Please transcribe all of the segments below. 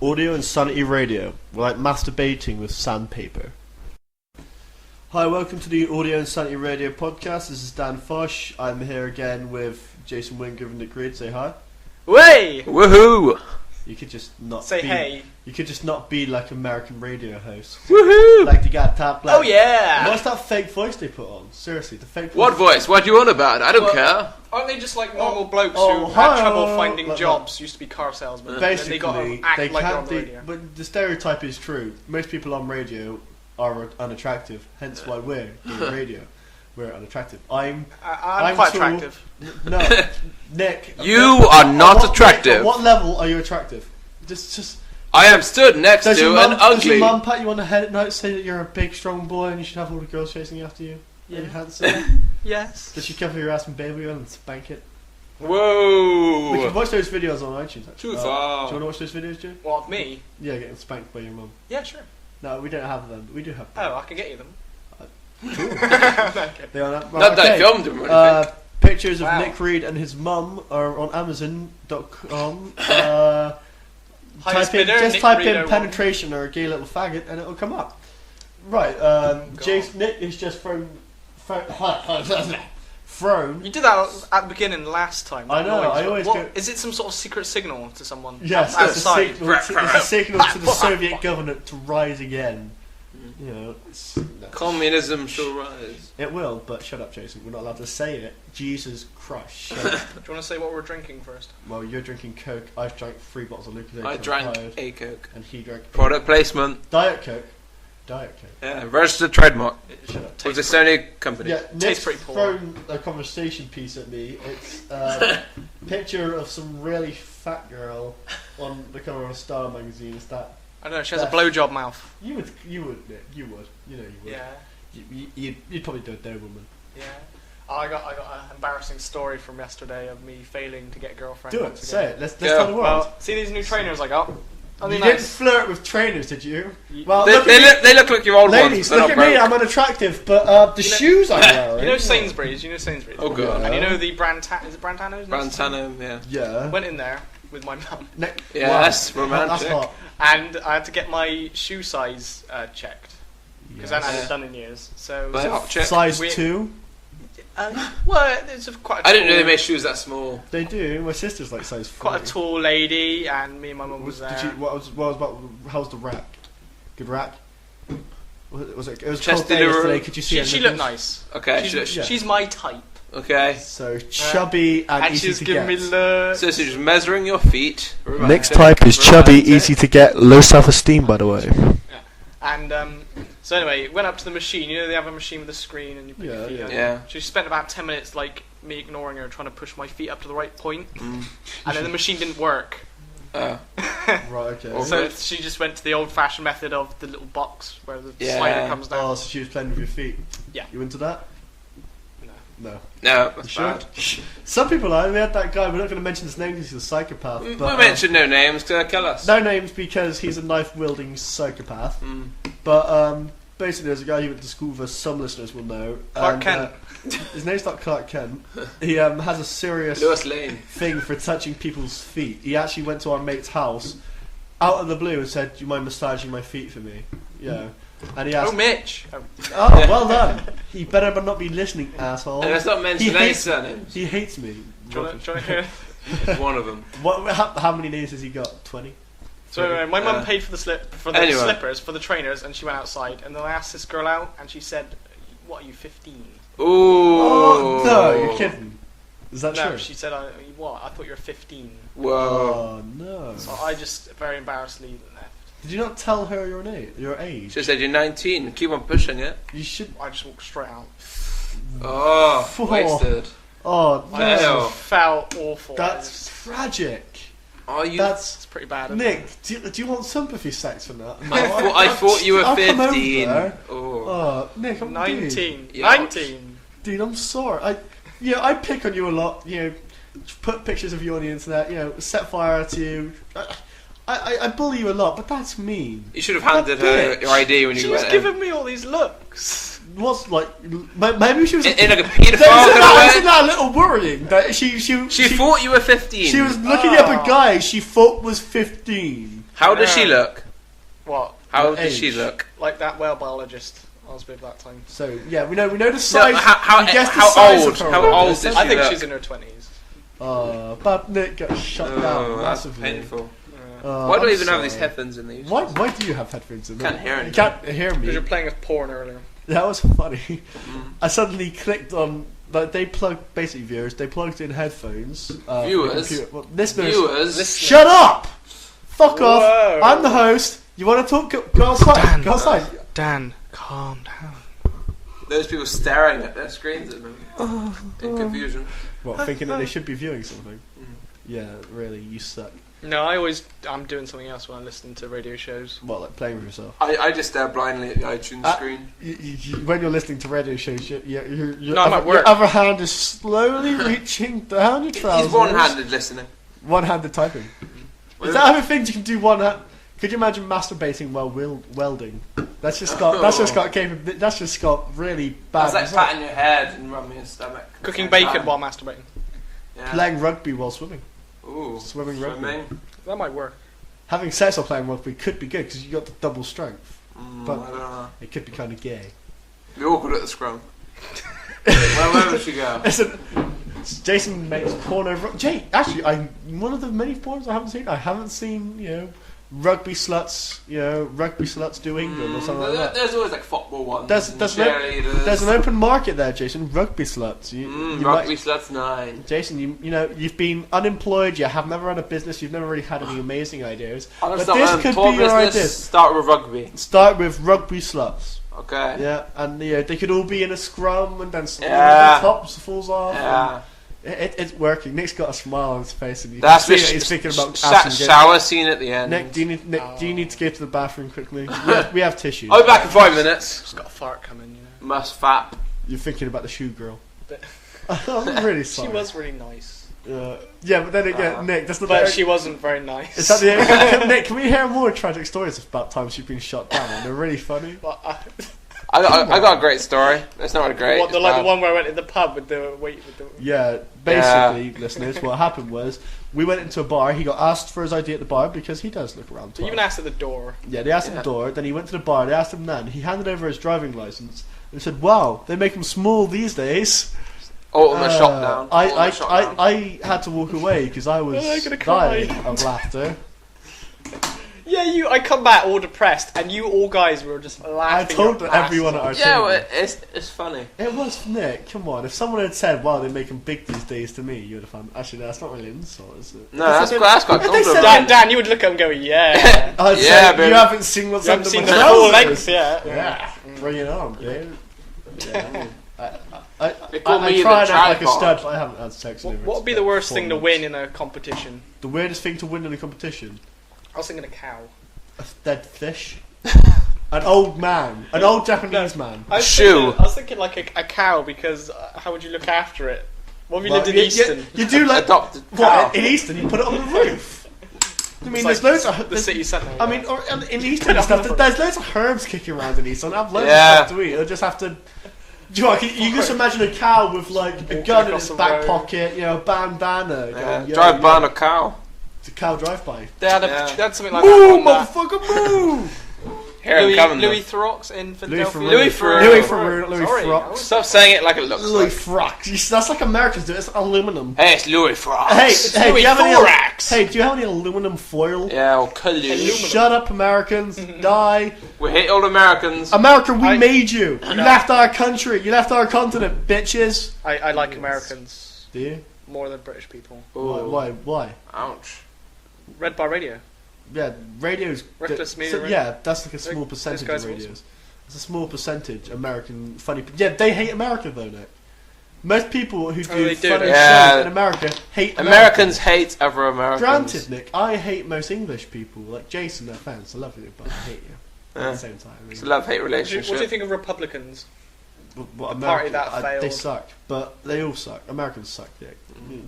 Audio and sanity radio. We're like masturbating with sandpaper. Hi, welcome to the Audio and Sanity Radio podcast. This is Dan Fosh. I'm here again with Jason Winger and Nick Reed. Say hi. Way! Woohoo! You could just not Say be, hey. You could just not be like American radio host. Woohoo! Like the guy tap. Like, Oh yeah! what's that fake voice they put on? Seriously, the fake voice. What voice? What do you want about? I don't care. Aren't they just like normal blokes oh, who hi, had trouble finding like jobs, used to be car salesmen, Basically, and then they got to act they like they're on can't the do. radio. But the stereotype is true. Most people on radio are unattractive. Hence why we're doing radio. We're unattractive. I'm quite tall. attractive. No, Nick. You are not attractive. At what level are you attractive? Just. I am stood next to an Does your ugly. mum pat you on the head at night, say that you're a big, strong boy and you should have all the girls chasing after you? Yeah. Are you handsome? Yes. Does she cover your ass and baby oil and spank it? We can Whoa! watch those videos on iTunes. Actually. Too Do far. you want to watch those videos, Joe? What, me? Yeah, getting spanked by your mum. Yeah, sure. No, we don't have them. But we do have them. Oh, I can get you them. Cool. Okay. They are not, Not that I filmed them or anything. Pictures of Wow. Nick Reed and his mum are on Amazon.com. Highest bidder, Just Nick type Reed in 01. penetration or a gay little faggot and it'll come up. Right, Jason Nick is just thrown. You did that at the beginning last time. I know, I always what, go- Is it some sort of secret signal to someone Yes, it's a outside? signal. It's a signal to the Soviet government to rise again. You know, Communism shall rise. it will, but shut up, Jason. We're not allowed to say it. Jesus Christ! Shut up. Do you want to say what we're drinking first? Well, you're drinking Coke. I've drank 3 bottles of Lucas. I drank a Coke. and he drank Product placement. Diet Coke. Diet Coke. Yeah, registered trademark. Shut up. With the Sony company. Yeah, Nick's Tastes pretty poor. thrown a conversation piece at me. It's a picture of some really fat girl on the cover of a Star magazine. Is that I don't know, she has a blowjob mouth. you would, Nick, you would, you know, you would. Yeah. You'd probably do a dough woman. Yeah. Oh, I got an embarrassing story from yesterday of me failing to get a girlfriend. Do it. once Say again. it. Let's Yeah. tell the world. Well, see these new trainers I got? Are they You didn't nice? flirt with trainers, did you? You- Well, They look like your old ladies, ones. They're look at not me. broke. I'm unattractive, but the You know- shoes I wear. You know Sainsbury's? Oh god. And you know the is it Brantano's? Brantano, yeah. Yeah. Went in there with my mum, Yes, wow. romantic. That's hot. and I had to get my shoe size checked because I Yes. hadn't done in years. So, By hot check. Size We- 2. well, it's quite. A I didn't know tall- they made shoes that small. They do. My sister's like size 4. Quite a tall lady, and me and my mum was there. What was about? How's the rack? Good rack. Was it? It was Chest cold day in a row. yesterday. Could you see? She her looked nipples? nice. Okay, Yeah. She's my type. okay. So chubby and And easy she's to giving get. me looks. So she's measuring your feet. Next Romantic. type is chubby, Romantic. easy to get, low self-esteem. By the way. And so anyway, went up to the machine. You know they have a machine with a screen, and you put your feet Yeah. on. Yeah. She spent about 10 minutes like me ignoring her, trying to push my feet up to the right point, and then the machine didn't work. Oh. Right. Okay. Well, So she just went to the old-fashioned method of the little box where the Yeah. slider comes down. Oh, so she was playing with your feet. Yeah. You into that? No. No. No, You that's sure? bad. Some people are. We had that guy. We're not going to mention his name because he's a psychopath. We But, mentioned no names to kill us. no names because he's a knife-wielding psychopath. Mm. But basically, there's a guy who went to school with us. Some listeners will know. Clark and, Kent. His name's not Clark Kent. He has a serious Lewis Lane. thing for touching people's feet. He actually went to our mate's house out of the blue and said, "Do you mind massaging my feet for me?" Yeah. And he Oh, asked, Mitch. "Oh, well done. He better but not be listening, asshole." And let's not mention He any hates- surnames. He hates me. Do you want to hear? One of them. How many names has he got? 20? So my mum paid for the Anyway. slippers for the trainers, and she went outside. And then I asked this girl out, and she said, "What are you, 15?" Ooh. Oh, no, you're kidding. Is that No, true? she said, "What? I thought you were 15." Whoa. Oh, no. So I just very embarrassedly left. Did you not tell her your age? She said you're 19. Keep on pushing it. You should. I just walked straight out. Oh, Whoa. wasted. Oh, Wow. no. I felt awful. That's tragic. Are you? That's. pretty bad. isn't Nick, do you want sympathy sex for that? I thought you were I'll come over 15. there. Oh. Oh, Nick, it? I'm 19. Youch. 19. Dude, I'm sorry. I pick on you a lot. You know, put pictures of you on the internet. You know, set fire to you. I bully you a lot, but that's mean. You should have handed her bitch. your ID when you She's went in. giving me all these looks. what's like? Maybe she was In like a paedophile Isn't kind that a little worrying? That she thought you were 15. She was looking up a guy she thought was 15. How does she look? What? How What does she age? look? Like that whale biologist I was with that time. So yeah, we know the size. No, how we guessed the how size old? of her How organ. old is she? I think look? she's in her 20s. But Nick got shut down Oh, that's massively. painful. Oh, Why do I I'm even have these sorry. headphones in these? Why do you have headphones in? Can't hear You anything. can't hear Because me. you're playing with porn earlier. That was funny. Mm. I suddenly clicked on. Like they plugged basically viewers. They plugged in headphones. For the Viewers? computer. Well, listeners. Viewers. Shut up! Fuck Whoa. off! I'm the host. You want to talk? Go outside. Dan. Go outside. Dan, calm down. Those people staring at their screens at me in confusion. What? Thinking that they should be viewing something? Mm. Yeah, really. You suck. No, I'm doing something else when I listen to radio shows. What? Like playing with yourself? I just stare blindly at the iTunes screen. When you're listening to radio shows, your No, I'm at work. your other hand is slowly reaching down your trousers. He's one-handed listening. One-handed typing. Is that other things you can do one hand? Could you imagine masturbating while welding? That's just got That's just got really bad. That's like results. patting your head and rubbing your stomach. Cooking at the same bacon time. while masturbating. Yeah. Playing rugby while swimming. Ooh, Swimming rugby. swimming. That might work. Having sex while playing rugby could be good because you got the double strength. But- I don't know. It could be kind of gay. Be awkward at the scrum. Where would she go? Listen, Jason makes porno. Actually, one of the many pornos I haven't seen. Rugby sluts. Rugby sluts do England or something like that. There's always like football ones. There's and no- cheerleaders. There's an open market there, Jason. Rugby sluts. You Rugby might- sluts 9. Jason, you've been unemployed. You have never run a business. You've never really had any amazing ideas. I'm gonna But start this my own could tour be your business. idea. Start with rugby. Start with rugby sluts. Okay. Yeah, and they could all be in a scrum, and then Yeah. the tops falls off. Yeah. It's working. Nick's got a smile on his face, and you That's can the see that he's thinking about shower scene at the end. Nick, do you need to go to the bathroom quickly? We have tissues. I'll be back in 5 minutes. Just got a fart coming, Must fap. You're thinking about the shoe girl. But- I'm really sorry. She was really nice. Yeah, but then again, Nick, that's not. But she wasn't very nice. Is that the Nick? Can we hear more tragic stories about times you've been shot down? And they're really funny. But, I got a great story. It's not great. what, it's the bad. one where I went to the pub with the wait with the. Yeah, basically, listeners, what happened was we went into a bar. He got asked for his ID at the bar because he does look around. They even asked at the door. Yeah, they asked him Yeah. the door. Then he went to the bar. They asked him then. He handed over his driving license and said, "Wow, they make them small these days." Ultimate shot down. Ultimate shot down. I had to walk away because I was I'm gonna cry. dying of laughter. Yeah, I come back all depressed, and you all guys were just I laughing. told your everyone at our asses Yeah, table. well, it's funny. It was Nick. Come on, if someone had said, "Wow, they make them big these days," to me, you would have found. Actually, no, that's not really an insult, is it? No, that's quite If they said compliment. Dan, you would look at him and go, yeah. I'd Yeah, say, baby. you haven't seen what's You haven't under seen my the full trousers." length yet. Yeah, bring it on, dude. Yeah, They call I me the tried out like a tripod. stud, but I haven't had sex. in over What would be the worst thing to 4 win months. in a competition? The weirdest thing to win in a competition? I was thinking a cow. A dead fish. An old man. An old Japanese man. I was Shoe. Thinking, I was thinking like a cow because how would you look after it? What if you lived in you, Easton? You do like Adopted cow. what in Easton? You put it on the roof. I mean, It's there's like loads of the city centre. I mean, or, in Easton and stuff, there's loads of herbs kicking around in Easton. I have loads Yeah. of stuff to eat. You'll just have to. Do you know what, you just imagine a cow with like a Walking gun in across his the back road. pocket, a bandana. Going, yo, Drive by yo. on a cow. It's a cow drive-by. they had, Yeah. they had something like Move, that. on motherfucker, move! Here I'm coming. Louis Theroux in Philadelphia. Louis Theroux. Louis Theroux. Louis Sorry, Theroux. Stop saying it like it looks Louis like. Theroux. That's like Americans do it. It's aluminum. Hey, it's Louis Theroux. Hey, do Louis you have any? Thorax. Hey, do you have any aluminum foil? Yeah, I'll kill you. Aluminum. Shut up, Americans! Die! We hate all Americans. America, we I- made you. You left our country. You left our continent, bitches. I like Americans Do you? more than British people. Ooh. Why? Ouch. Red Bar Radio. Yeah, radio's Reckless media radio. yeah, that's like a small percentage guys of are radios. It's a small percentage American funny. Yeah, they hate America though, Nick. Most people who do they do, funny yeah. shows in America hate Americans hate other Americans. Granted, Nick, I hate most English people. Like Jason, no offense, I love you, but I hate you at Yeah. the same time. I mean, It's a love-hate What do relationship. you think of Republicans? what the party that they failed. suck, but they all suck. Americans suck, Nick.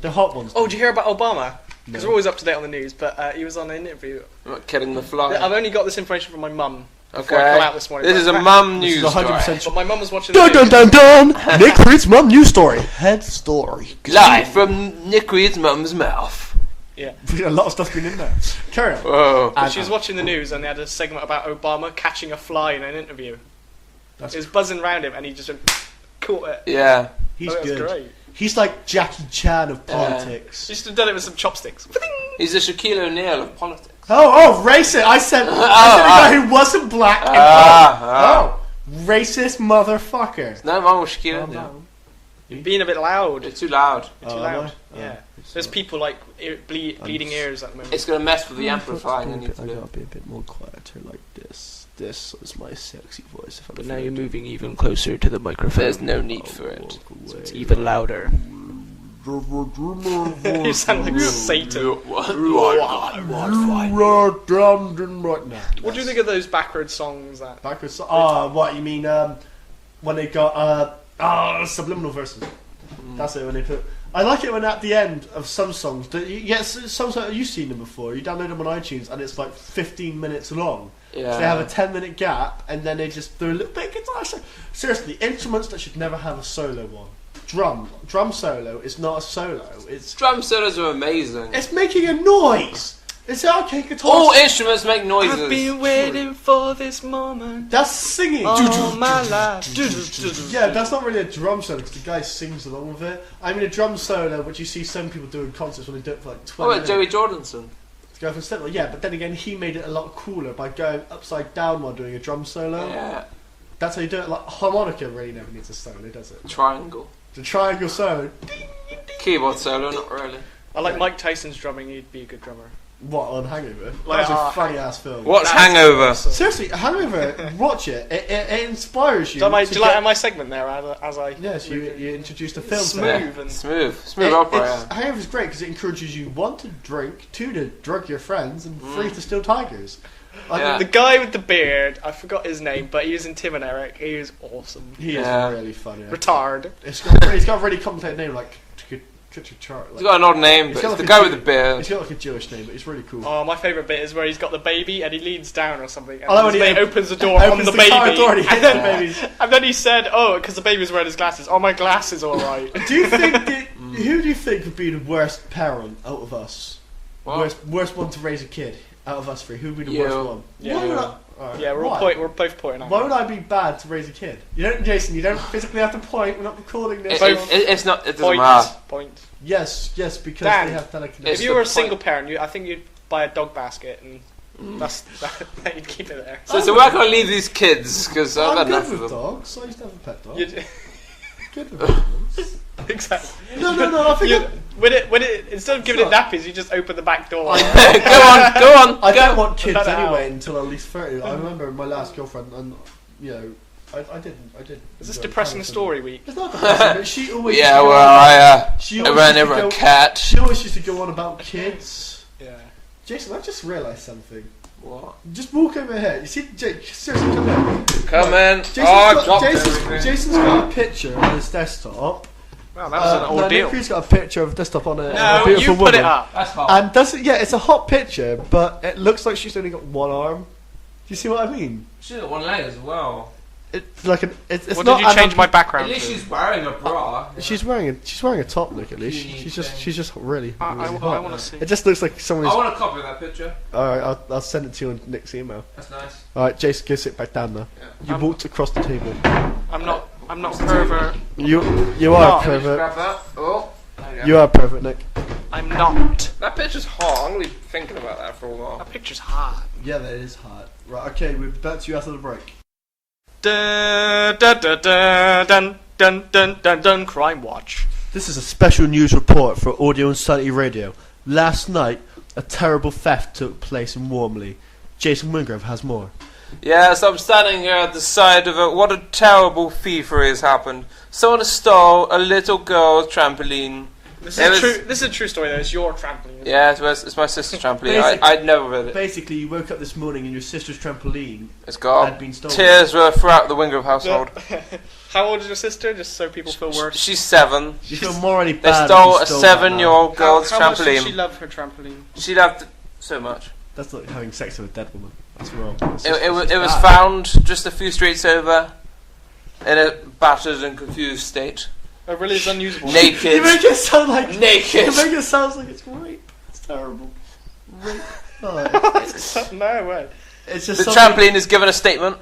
The hot ones. Oh, did you hear about Obama? Because No. we're always up to date on the news, but he was on an interview. I'm not killing the fly. I've only got this information from my mum, before I come out this morning. This is a mum This news is story. 100% But my mum was watching Dun the dun news. dun dun! Nick Reed's mum news story. Head story. Live from Nick Reed's mum's mouth. Yeah. A lot of stuff's been in there. Carry on. Whoa. And- She was watching the news and they had a segment about Obama catching a fly in an interview. That's It was buzzing around him and he just caught it. Yeah. He's Oh, that was good. great. He's like Jackie Chan of politics. She used to have done it with some chopsticks. He's the Shaquille O'Neal of politics. Oh, racist! I said a guy who wasn't black. Oh, racist motherfucker. No wrong with Shaquille O'Neal. You're being a bit loud. It's too loud. You're too am loud. I? Yeah. It's There's not. people like bleeding ears at the moment. It's going to mess with the amplifying I need to I do. gotta be a bit more quieter like this. This is my sexy voice. If I'm But now you're afraid to moving even closer to the microphone. There's no need for it. walk away. It's even louder. You sound like Satan. You are damned and right now. What do you think of those backward songs that? Backwards. What you mean? When they got subliminal verses. That's it. When they put. I like it when at the end of some songs. Yes, some songs you've seen them before. You download them on iTunes and it's like 15 minutes long. Yeah. So they have a 10-minute gap and then they just do a little bit of guitar. Seriously, instruments that should never have a solo one. Drum solo is not a solo. Drum solos are amazing. It's making a noise. It's arcade guitar. All instruments make noises. I've been waiting for this moment That's singing. all my life. Yeah, that's not really a drum solo because the guy sings along with it. I mean, a drum solo, which you see some people do in concerts when they do it for like 20 What about minutes. Joey Jordanson? To go from step, yeah, but then again, he made it a lot cooler by going upside down while doing a drum solo. Yeah. That's how you do it. Like harmonica really never needs a solo, does it? Triangle. The triangle solo. Keyboard solo, not really. I like Mike Tyson's drumming. He'd be a good drummer. What on Hangover? Like, That's a funny ass film. What's That's Hangover? awesome. Seriously, Hangover. Watch it. It inspires you. Do to you like get- my segment there as I? Yes, you introduced a film. to Smooth it. and Smooth opera. Hangover's great because it encourages you one to drink, two to drug your friends, and three to steal tigers. Like, Yeah. the guy with the beard. I forgot his name, but he was in Tim and Eric. He was awesome. He Yeah. is really funny. Retard. He's got a really complicated name like Chart. He's got an odd name, but He's got it's the like guy a with the beard. He's got like a Jewish name, but it's really cool. Oh, my favourite bit is where he's got the baby and he leans down or something, and Oh, when he he opens the door on opens the the car baby, door and he hits then, the babies. and then he said, "Oh, because the baby's wearing his glasses. Oh, my glasses all right." Do you think who do you think would be the worst parent out of us? What? Worst one to raise a kid out of us three. Who would be the You. worst one? Yeah. Why would I, alright, Yeah, why? we're both pointing out. Why would I be bad to raise a kid? You don't, Jason. You don't physically have to point. We're not recording this. It's not. It doesn't Point. matter. Point. Yes, because Dan, they have If telekinesis. you were a the single point. parent, I think you'd buy a dog basket and that you'd keep it there. So we're gonna leave these kids because I've I'm had good enough with of them. dogs. I used to have a pet dog. You'd, Good with animals. exactly. No. I think You'd, when it instead of giving it nappies, you just open the back door. Go on. I don't want kids Let it out. anyway until at least 30. I remember my last girlfriend, and I did. Is this enjoy depressing kind of story week? It's not depressing, but she always. Yeah, used to go well, on- she I always ran used to over a go- cat. She always used to go on about kids. Yeah. Jason, I just realised something. What? Just walk over here. You see, Jake, seriously, come here. Come in. Jason's, Oh, dropped everything. Jason's got a picture on his desktop. Well, that was an ordeal. Nick got a picture of a desktop on a No, beautiful you put woman. it up. That's hot. And it's a hot picture, but it looks like she's only got one arm. Do you see what I mean? She's got one leg as well. It's like it's What not. did you change my background At least to? she's wearing a bra. She's wearing a top, Nick. At least Puny she's thing. just really. I really hot. want to see. It just looks like someone. I want a copy of that picture. All right, I'll send it to you on Nick's email. That's nice. All right, Jason, go sit back down now. Yeah. You walked across the table. I'm not a pervert. You are No. a Let me just pervert. grab that. Oh. there go. You are a pervert, Nick. I'm not. That picture's hot. I'm gonna be thinking about that for a while. That picture's hot. Yeah, that is hot. Right, okay, we're back to you after the break. Dun dun dun dun dun dun dun dun. Crime Watch. This is a special news report for Audio and Sanity Radio. Last night, a terrible theft took place in Warmley. Jason Wingrove has more. Yes, I'm standing here at the side of it. What a terrible thievery has happened. Someone stole a little girl's trampoline. This It is was- true. This is a true story though. It's your trampoline. isn't it? Yeah, it's my sister's trampoline. Basic- I'd never read it. Basically, you woke up this morning and your sister's trampoline It's had got been stolen. tears were throughout the Wingrove household. How old is your sister? Just so people feel worse. She's 7. You feel morally They bad. stole that a you stole that 7-year-old girl's How much does she trampoline. love her trampoline? She loved it so much. That's not having sex with a dead woman. That's wrong. It was found just a few streets over in a battered and confused state. It really is unusable. Naked. You make it sound like Naked. You make it sound like it's rape. It's terrible. Rape. Oh, No way. it's just The something- trampoline is given a statement.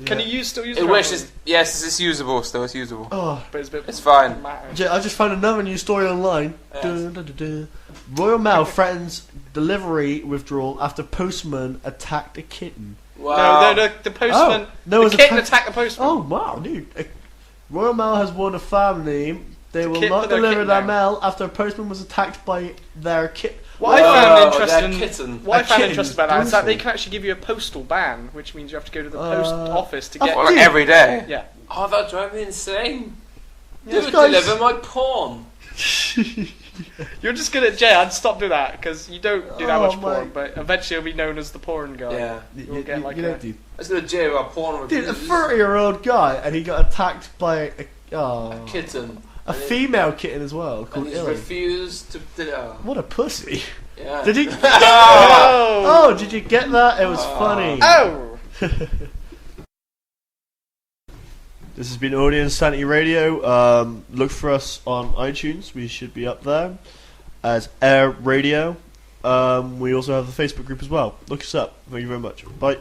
Can Yeah. you still use It it? wishes. Yes, it's usable. Still, it's usable. Oh, But it's a bit. It's fine. I just found another news story online. Yes. Dun, dun, dun, dun. Royal Mail threatens delivery withdrawal after postman attacked a kitten. Wow. No, the postman. no, it the was a kitten po- attacked the postman. Oh wow, dude! Royal Mail has warned a family they will kitten not put their deliver kitten their down. mail after a postman was attacked by their kitten. What I found Whoa, interesting. that kitten. What I A found kitten's interesting about that is that they brutal. can actually give you a postal ban, which means you have to go to the post office to oh, get. Well, like every day. Yeah. Oh, that drives me insane. Yeah, You this would guy's- deliver my porn. You're just gonna, Jay. I'd stop doing that because you don't do that Oh, much porn, mate. but eventually you'll be known as the porn guy. Yeah. You'll get like know, a. dude. Let's go to jail about porn Dude, a reviews. 30-year-old guy, and he got attacked by A kitten. a female kitten as well And called he's Illy. refused to. What a pussy! Yeah. Did he? Oh! Oh, did you get that? It was funny. Oh! This has been Audio Insanity Radio. Look for us on iTunes. We should be up there as airradio. We also have the Facebook group as well. Look us up. Thank you very much. Bye.